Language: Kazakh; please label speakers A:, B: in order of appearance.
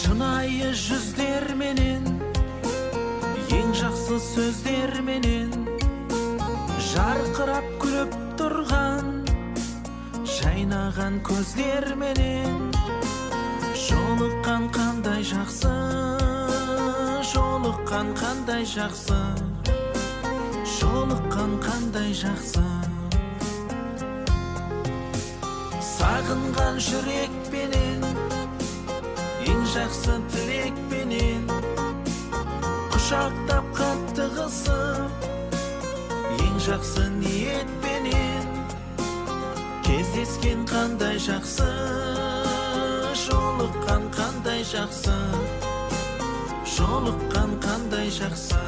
A: Шынайы жүздер менен, ең жақсы сөздер менен, жарқырап күліп тұрған, жайнаған көздер менен, жолыққан қандай жақсы, жолыққан қандай жақсы, жолыққан қандай жақсы. Сағынған жүрекпенен, ең жақсы тілекпенен, құшақтап қатты қысып, ең жақсы ниетпенен, кездескен қандай жақсы, жолыққан қандай жақсы, жолыққан қандай жақсы.